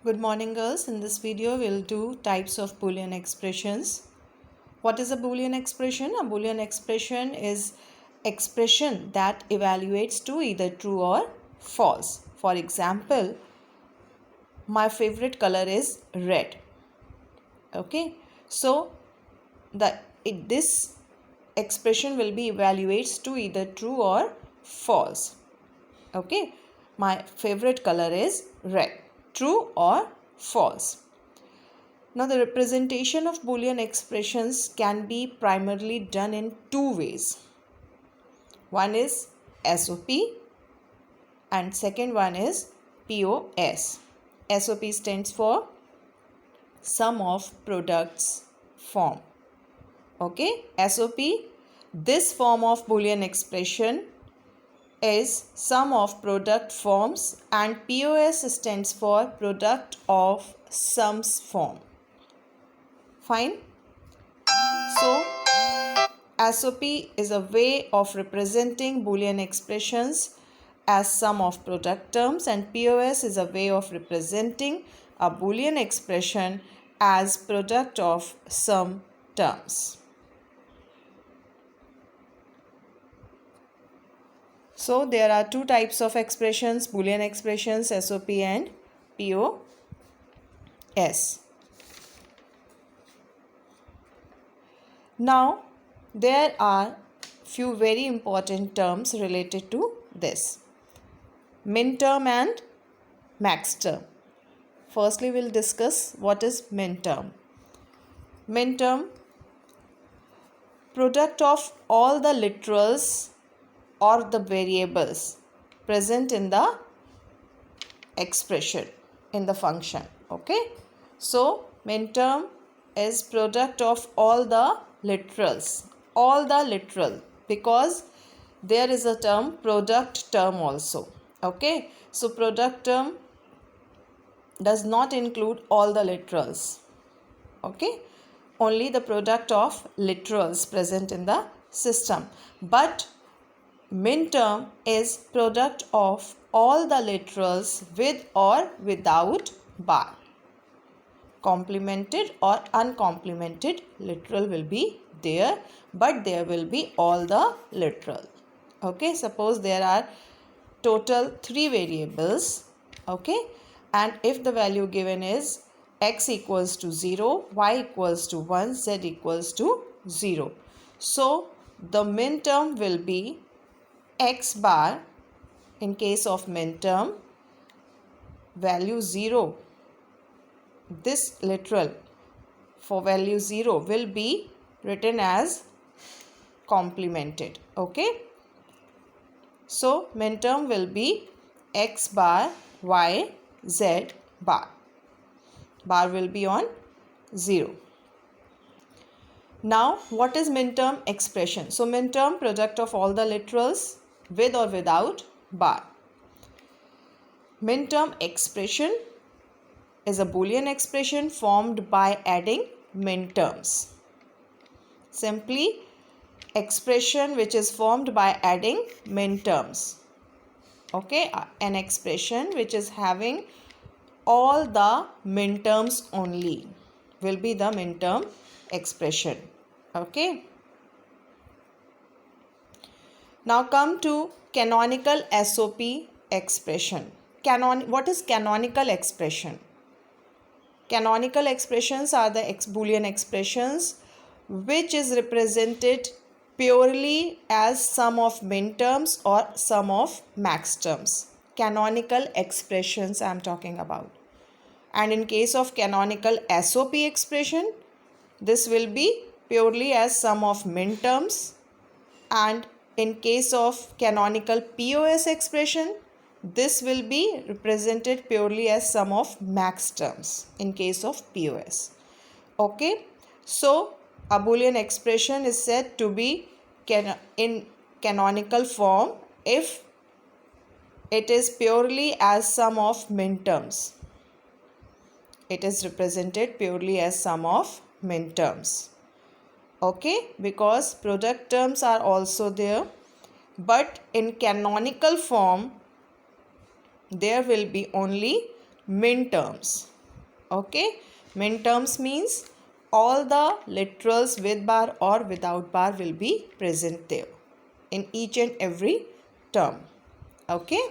Good morning, girls. In this video, we'll do types of Boolean expressions. What is a Boolean expression? A Boolean expression is expression that evaluates to either true or false. For example, my favorite color is red. Okay, so this expression will be evaluates to either true or false. Okay, my favorite color is red. True or false. Now the representation of Boolean expressions can be primarily done in two ways. One is SOP and second one is POS. SOP stands for sum of products form. Okay, SOP, this form of Boolean expression is sum of product forms, and POS stands for product of sums form. Fine. So SOP is a way of representing Boolean expressions as sum of product terms, and POS is a way of representing a Boolean expression as product of sum terms. So there are two types of expressions, Boolean expressions, SOP and POS. Now there are few very important terms related to this. Min term and max term. Firstly, we'll discuss what is min term. Min term, product of all the literals or the variables present in the expression, in the function. Okay, so min term is product of all the literals, because there is a term product term also. Okay, so product term does not include all the literals. Okay, only the product of literals present in the system. But min term is product of all the literals with or without bar. Complemented or uncomplimented literal will be there, but there will be all the literal. Okay, suppose there are total 3 variables. Okay, and if the value given is x equals to 0, y equals to 1, z equals to 0. So the min term will be x bar. In case of min term, value 0, this literal for value 0 will be written as complemented. Okay, so min term will be x bar, y, z bar. Bar will be on 0. Now what is min term expression? So min term, product of all the literals with or without bar. Min term expression is a Boolean expression formed by adding min terms. Simply expression which is formed by adding min terms. Okay, an expression which is having all the min terms only will be the min term expression. Okay. Now come to canonical SOP expression. What is canonical expression? Canonical expressions are the Boolean expressions which is represented purely as sum of min terms or sum of max terms. Canonical expressions I am talking about. And in case of canonical SOP expression, this will be purely as sum of min terms, and in case of canonical POS expression, this will be represented purely as sum of max terms in case of POS. Okay, so a Boolean expression is said to be in canonical form if it is purely as sum of min terms. It is represented purely as sum of min terms. Okay, because product terms are also there, but in canonical form there will be only min terms. Okay, min terms means all the literals with bar or without bar will be present there in each and every term. Okay.